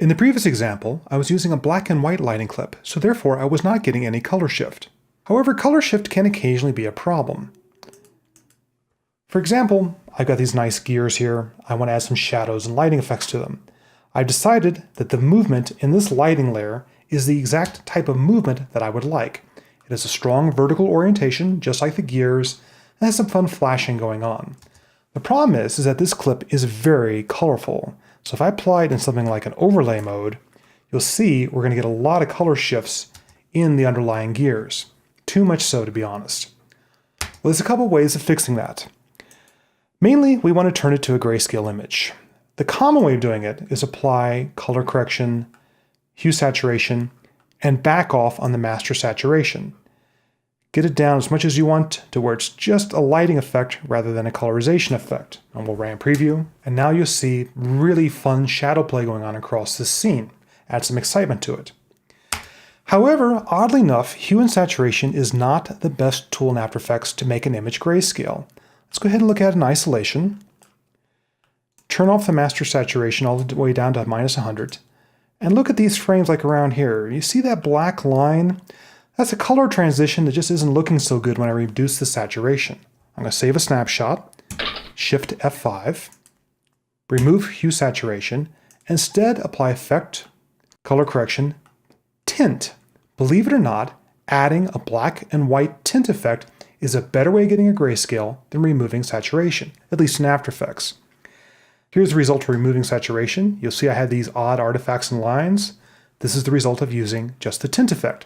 In the previous example, I was using a black and white lighting clip, so therefore I was not getting any color shift. However, color shift can occasionally be a problem. For example, I've got these nice gears here. I want to add some shadows and lighting effects to them. I've decided that the movement in this lighting layer is the exact type of movement that I would like. It has a strong vertical orientation, just like the gears, and has some fun flashing going on. The problem is that this clip is very colorful. So if I apply it in something like an overlay mode, you'll see we're going to get a lot of color shifts in the underlying gears. Too much so, to be honest. Well, there's a couple ways of fixing that. Mainly, we want to turn it to a grayscale image. The common way of doing it is apply color correction, hue saturation, and back off on the master saturation. Get it down as much as you want to where it's just a lighting effect rather than a colorization effect. And we'll run preview, and now you'll see really fun shadow play going on across this scene. Add some excitement to it. However, oddly enough, hue and saturation is not the best tool in After Effects to make an image grayscale. Let's go ahead and look at it in isolation. Turn off the master saturation all the way down to -100. And look at these frames like around here. You see that black line? That's a color transition that just isn't looking so good when I reduce the saturation. I'm going to save a snapshot, Shift F5, remove hue saturation, instead apply effect, color correction, tint. Believe it or not, adding a black and white tint effect is a better way of getting a grayscale than removing saturation, at least in After Effects. Here's the result of removing saturation. You'll see I had these odd artifacts and lines. This is the result of using just the tint effect.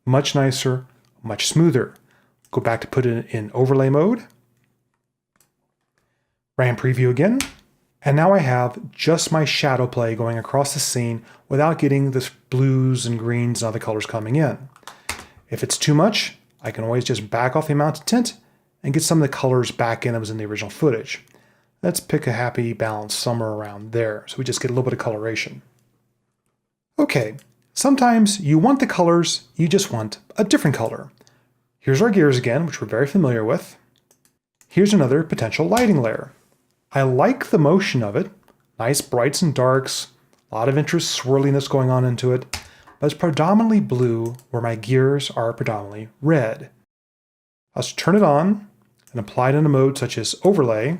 Much nicer, much smoother. Go back to put it in overlay mode. Ran preview again. And now I have just my shadow play going across the scene without getting the blues and greens and other colors coming in. If it's too much, I can always just back off the amount of tint and get some of the colors back in that was in the original footage. Let's pick a happy balance somewhere around there, so we just get a little bit of coloration. Okay, sometimes you want the colors, you just want a different color. Here's our gears again, which we're very familiar with. Here's another potential lighting layer. I like the motion of it. Nice brights and darks, a lot of interest swirliness going on into it, but it's predominantly blue where my gears are predominantly red. Let's turn it on and apply it in a mode such as overlay.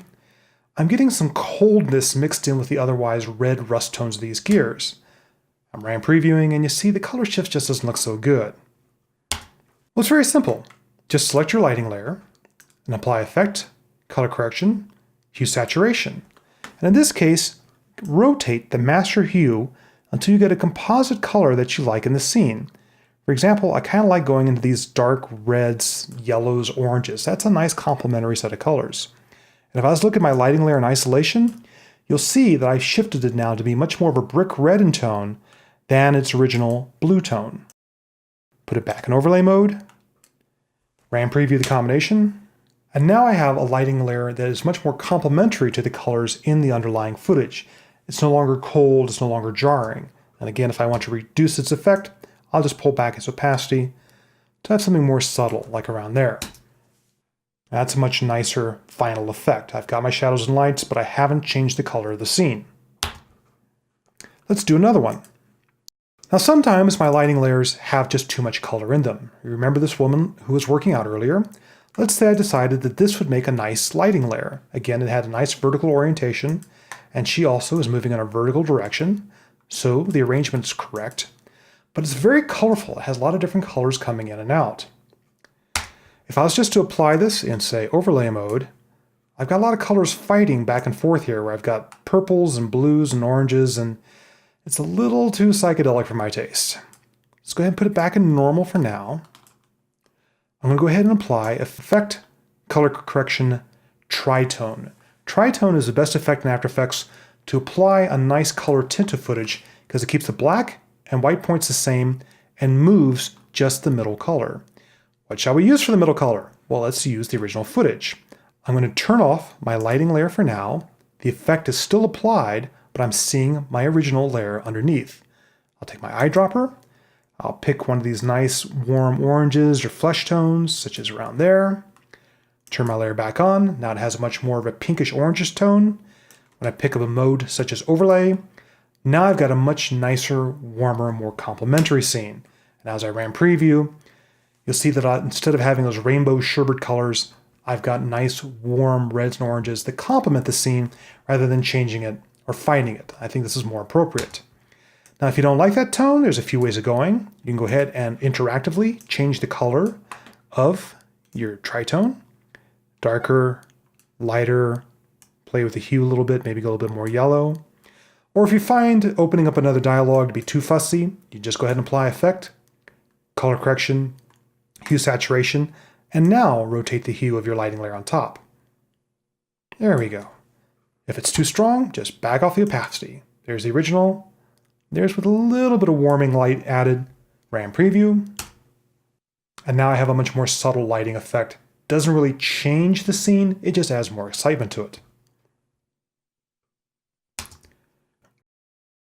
I'm getting some coldness mixed in with the otherwise red rust tones of these gears. I'm RAM previewing and you see the color shift just doesn't look so good. Well, it's very simple. Just select your lighting layer and apply effect, color correction, hue saturation. And in this case, rotate the master hue until you get a composite color that you like in the scene. For example, I kind of like going into these dark reds, yellows, oranges. That's a nice complementary set of colors. And if I was looking at my lighting layer in isolation, you'll see that I've shifted it now to be much more of a brick red in tone than its original blue tone. Put it back in overlay mode, RAM preview the combination, and now I have a lighting layer that is much more complementary to the colors in the underlying footage. It's no longer cold, it's no longer jarring. And again, if I want to reduce its effect, I'll just pull back its opacity to have something more subtle, like around there. That's a much nicer final effect. I've got my shadows and lights, but I haven't changed the color of the scene. Let's do another one. Now sometimes my lighting layers have just too much color in them. You remember this woman who was working out earlier? Let's say I decided that this would make a nice lighting layer. Again, it had a nice vertical orientation, and she also is moving in a vertical direction, so the arrangement's correct. But it's very colorful. It has a lot of different colors coming in and out. If I was just to apply this in, say, overlay mode, I've got a lot of colors fighting back and forth here, where I've got purples and blues and oranges, and it's a little too psychedelic for my taste. Let's go ahead and put it back in normal for now. I'm going to go ahead and apply Effect, Color Correction, Tritone. Tritone is the best effect in After Effects to apply a nice color tint to footage because it keeps the black and white points the same and moves just the middle color. What shall we use for the middle color? Well, let's use the original footage. I'm going to turn off my lighting layer for now. The effect is still applied, but I'm seeing my original layer underneath. I'll take my eyedropper. I'll pick one of these nice warm oranges or flesh tones, such as around there. Turn my layer back on. Now it has much more of a pinkish orangish tone. When I pick up a mode such as overlay, Now I've got a much nicer, warmer, more complementary scene. And as I ran preview, you'll see that instead of having those rainbow sherbet colors, I've got nice, warm reds and oranges that complement the scene rather than changing it or fighting it. I think this is more appropriate. Now, if you don't like that tone, there's a few ways of going. You can go ahead and interactively change the color of your tritone. Darker, lighter, play with the hue a little bit, maybe go a little bit more yellow. Or if you find opening up another dialogue to be too fussy, you just go ahead and apply effect, color correction, hue saturation, and now rotate the hue of your lighting layer on top. There we go. If it's too strong, just back off the opacity. There's the original. There's with a little bit of warming light added. Ran preview. And now I have a much more subtle lighting effect. Doesn't really change the scene, it just adds more excitement to it.